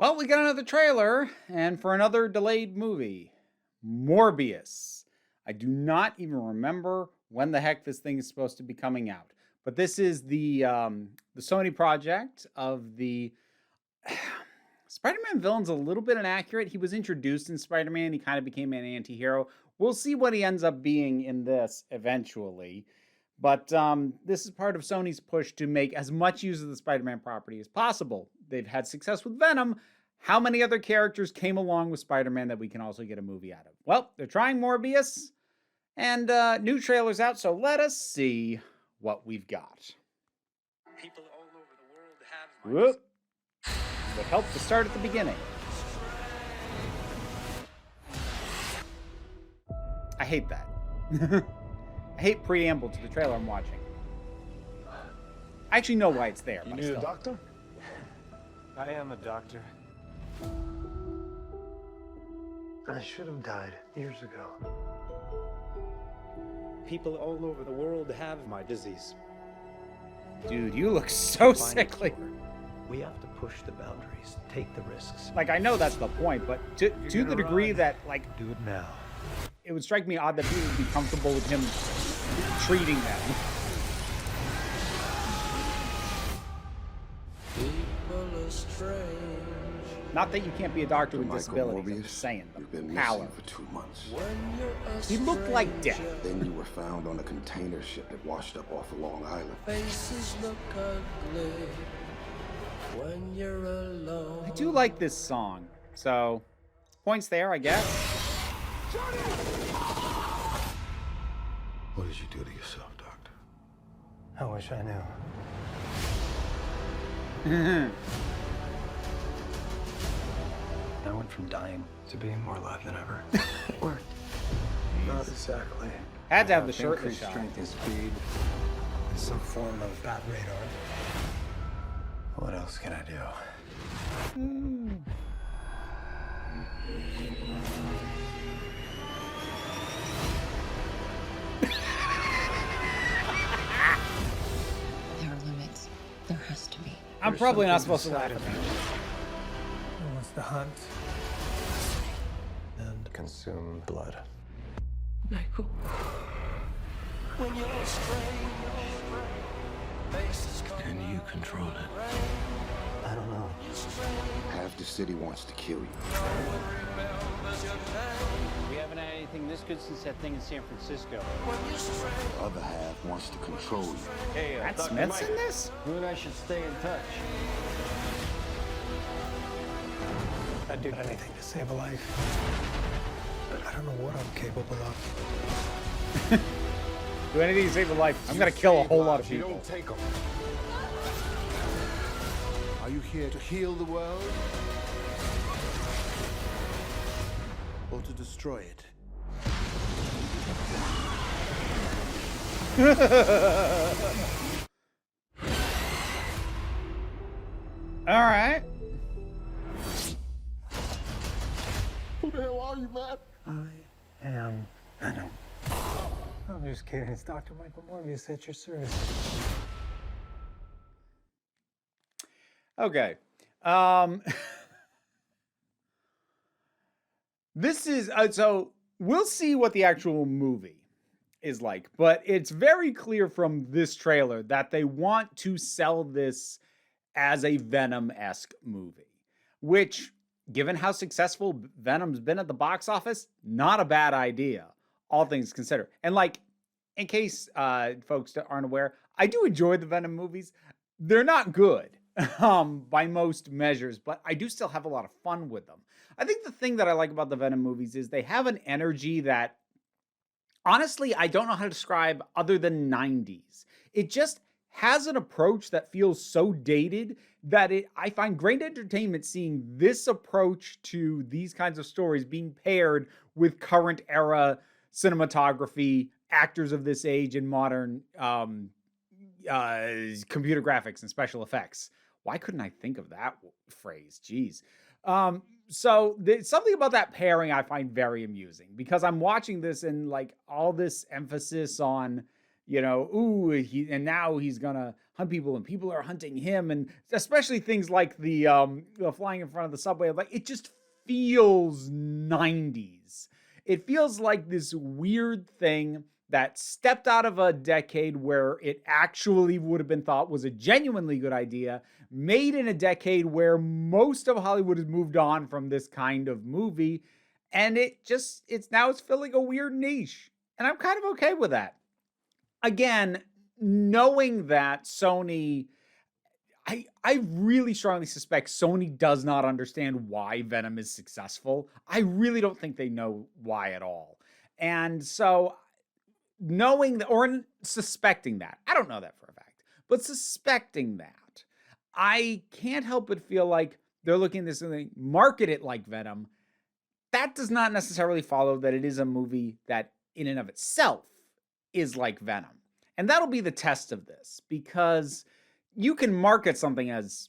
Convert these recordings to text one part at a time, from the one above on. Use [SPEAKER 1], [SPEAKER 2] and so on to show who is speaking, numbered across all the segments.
[SPEAKER 1] Well, we got another trailer, and for another delayed movie, Morbius. I do not even remember when the heck this thing is supposed to be coming out, but this is the Sony project of the Spider-Man villain's a little bit inaccurate. He was introduced in Spider-Man. He kind of became an anti-hero. We'll see what he ends up being in this eventually. But this is part of Sony's push to make as much use of the Spider-Man property as possible. They've had success with Venom. How many other characters came along with Spider-Man that we can also get a movie out of? Well, they're trying Morbius, and new trailer's out, so let us see what we've got.
[SPEAKER 2] People all over the world have
[SPEAKER 1] Whoop. Would help to start at the beginning. I hate that. I hate preamble to the trailer I'm watching. I actually know why it's there.
[SPEAKER 3] You need a doctor?
[SPEAKER 2] I am a doctor.
[SPEAKER 3] I should have died years ago.
[SPEAKER 2] People all over the world have my disease.
[SPEAKER 1] Dude, you look so sickly.
[SPEAKER 4] We have to push the boundaries, take the risks.
[SPEAKER 1] Like, I know that's the point, but to the degree that, like,
[SPEAKER 4] Do it now.
[SPEAKER 1] it would strike me odd that people would be comfortable with him treating them. Not that you can't be a doctor with disabilities, I'm just saying.
[SPEAKER 5] You've been
[SPEAKER 1] Power.
[SPEAKER 5] missing for 2 months.
[SPEAKER 1] He looked like death.
[SPEAKER 5] Then you were found on a container ship that washed up off of Long Island.
[SPEAKER 6] Faces look ugly when you're alone.
[SPEAKER 1] I do like this song, so points there, I guess.
[SPEAKER 5] What did you do to yourself, Doctor?
[SPEAKER 4] I wish I knew. I went from dying to being more alive than ever.
[SPEAKER 3] Worked. Not exactly.
[SPEAKER 1] Had to have the shirt
[SPEAKER 4] Increased
[SPEAKER 1] shot.
[SPEAKER 4] strength and speed. Some form of bat radar. What else can I do?
[SPEAKER 7] There are limits. There has to be.
[SPEAKER 1] I'm probably not supposed to laugh at that.
[SPEAKER 4] Who wants to hunt and consume blood?
[SPEAKER 7] Michael.
[SPEAKER 6] When you're strange, faces come.
[SPEAKER 5] Can you control it?
[SPEAKER 4] I don't know.
[SPEAKER 5] Half the city wants to kill you.
[SPEAKER 8] We haven't had anything this good since that thing in San Francisco.
[SPEAKER 5] The other half wants to control you.
[SPEAKER 8] Hey,
[SPEAKER 1] Matt
[SPEAKER 8] Dr.
[SPEAKER 1] Smith's
[SPEAKER 8] Mike,
[SPEAKER 1] in this?
[SPEAKER 8] you and I should stay in touch.
[SPEAKER 4] I'd do anything to save a life. But I don't know what I'm capable of.
[SPEAKER 1] Do anything to save a life. I'm gonna kill a whole lot of
[SPEAKER 3] You
[SPEAKER 1] people.
[SPEAKER 3] don't take them. Are you here to heal the world? Or to destroy it?
[SPEAKER 1] All right.
[SPEAKER 3] Who the hell are you, man?
[SPEAKER 4] I am Venom. I'm just kidding. It's Dr. Michael Morbius at your service.
[SPEAKER 1] Okay. This is so we'll see what the actual movie is like, but it's very clear from this trailer that they want to sell this as a Venom-esque movie, which, given how successful Venom's been at the box office, not a bad idea, all things considered. And like, in case folks that aren't aware, I do enjoy the Venom movies. They're not good by most measures, but I do still have a lot of fun with them. I think the thing that I like about the Venom movies is they have an energy that, honestly, I don't know how to describe other than 90s. It just has an approach that feels so dated that I find great entertainment seeing this approach to these kinds of stories being paired with current era cinematography, actors of this age, and modern computer graphics and special effects. Why couldn't I think of that phrase? Jeez. So something about that pairing I find very amusing, because I'm watching this and like all this emphasis on, you know, ooh, and now he's gonna hunt people, and people are hunting him, and especially things like the flying in front of the subway. Like, it just feels 90s. It feels like this weird thing that stepped out of a decade where it actually would have been thought was a genuinely good idea, made in a decade where most of Hollywood has moved on from this kind of movie, and it's filling a weird niche. And I'm kind of okay with that. Again, knowing that Sony, I really strongly suspect Sony does not understand why Venom is successful. I really don't think they know why at all. And so knowing that, or suspecting that, I don't know that for a fact, but suspecting that, I can't help but feel like they're looking at this and they market it like Venom. That does not necessarily follow that it is a movie that in and of itself is like Venom. And that'll be the test of this, because you can market something as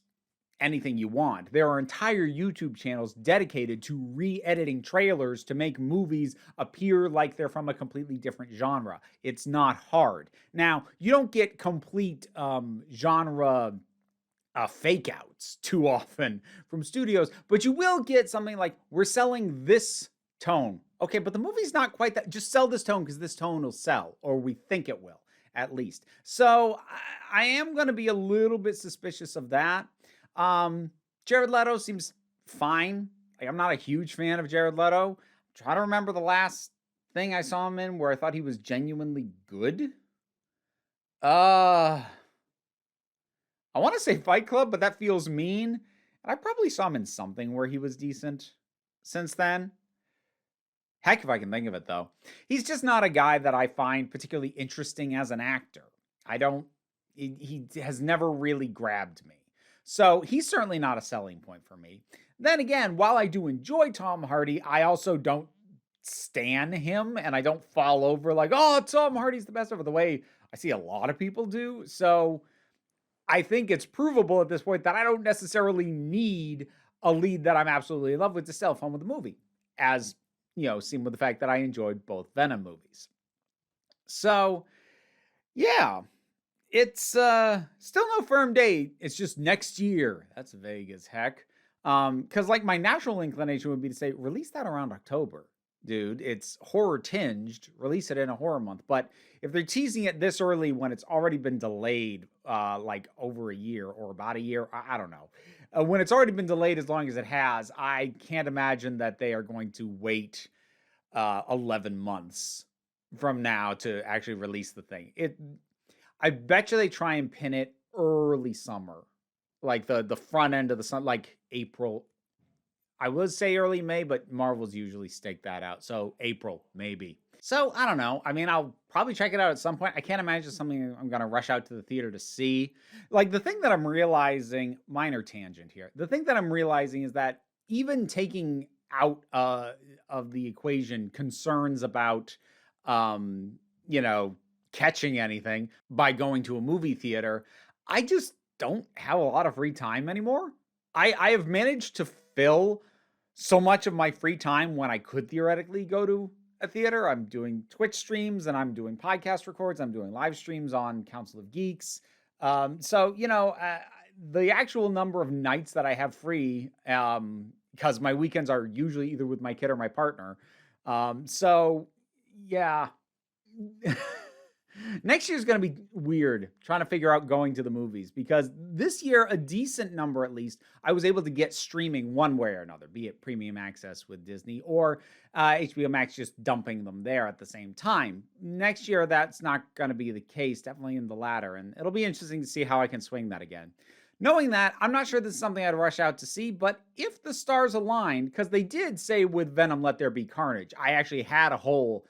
[SPEAKER 1] anything you want. There are entire YouTube channels dedicated to re-editing trailers to make movies appear like they're from a completely different genre. It's not hard. Now, you don't get complete genre fake outs too often from studios, but you will get something like, we're selling this tone. Okay, but the movie's not quite that. Just sell this tone because this tone will sell, or we think it will, at least. So I am going to be a little bit suspicious of that. Jared Leto seems fine. Like, I'm not a huge fan of Jared Leto. I'm trying to remember the last thing I saw him in where I thought he was genuinely good. I want to say Fight Club, but that feels mean. And I probably saw him in something where he was decent since then. Heck, if I can think of it, though. He's just not a guy that I find particularly interesting as an actor. He has never really grabbed me. So he's certainly not a selling point for me. Then again, while I do enjoy Tom Hardy, I also don't stan him, and I don't fall over like, oh, Tom Hardy's the best, over the way I see a lot of people do. So I think it's provable at this point that I don't necessarily need a lead that I'm absolutely in love with to sell fun with the movie, as seen with the fact that I enjoyed both Venom movies. So, yeah, it's still no firm date. It's just next year. That's vague as heck. Because like my natural inclination would be to say, release that around October, dude. It's horror tinged. Release it in a horror month. But if they're teasing it this early when it's already been delayed, like over a year or about a year, I don't know. When it's already been delayed as long as it has, I can't imagine that they are going to wait 11 months from now to actually release the thing. I bet you they try and pin it early summer, like the front end of the sun, like April. I would say early May, but Marvel's usually stake that out. So April, maybe. So I don't know. I mean, I'll probably check it out at some point. I can't imagine something I'm going to rush out to the theater to see. Like, the thing that I'm realizing, minor tangent here. The thing that I'm realizing is that even taking out of the equation concerns about, catching anything by going to a movie theater, I just don't have a lot of free time anymore. I have managed to fill so much of my free time when I could theoretically go to a theater. I'm doing Twitch streams, and I'm doing podcast records. I'm doing live streams on Council of Geeks. So, the actual number of nights that I have free, because my weekends are usually either with my kid or my partner. So, yeah. Next year's going to be weird trying to figure out going to the movies, because this year, a decent number at least, I was able to get streaming one way or another, be it premium access with Disney or HBO Max just dumping them there at the same time. Next year, that's not going to be the case, definitely in the latter, and it'll be interesting to see how I can swing that again. Knowing that, I'm not sure this is something I'd rush out to see, but if the stars aligned, because they did say with Venom, Let There Be Carnage, I actually had a hole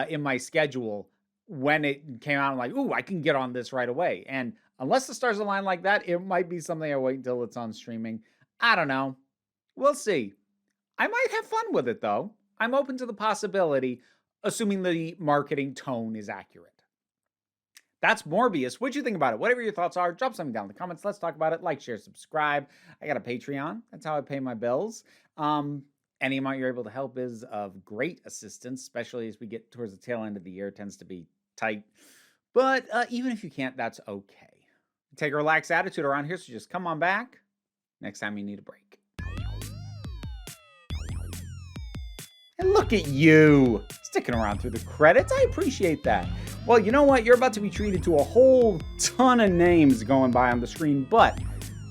[SPEAKER 1] in my schedule when it came out. I'm like, ooh, I can get on this right away. And unless the stars align like that, it might be something I wait until it's on streaming. I don't know. We'll see. I might have fun with it, though. I'm open to the possibility, assuming the marketing tone is accurate. That's Morbius. What'd you think about it? Whatever your thoughts are, drop something down in the comments. Let's talk about it. Like, share, subscribe. I got a Patreon. That's how I pay my bills. Any amount you're able to help is of great assistance, especially as we get towards the tail end of the year. It tends to be tight. But even if you can't, that's okay. take a relaxed attitude around here, so just come on back next time you need a break. And look at you, sticking around through the credits. I appreciate that. Well, you know what? You're about to be treated to a whole ton of names going by on the screen, but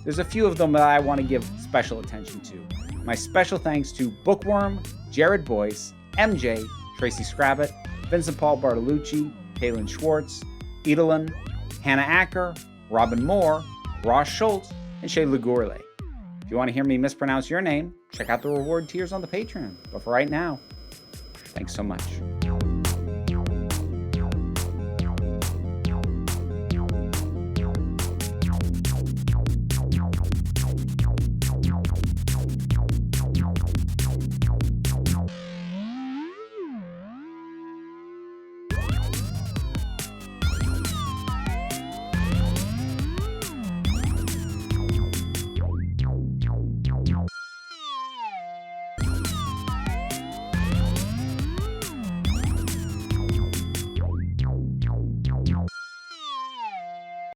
[SPEAKER 1] there's a few of them that I want to give special attention to. My special thanks to Bookworm, Jared Boyce, MJ, Tracy Scrabbit, Vincent Paul Bartolucci, Kaylin Schwartz, Edelin, Hannah Acker, Robin Moore, Ross Schultz, and Shay Lagurle. If you want to hear me mispronounce your name, check out the reward tiers on the Patreon. But for right now, thanks so much.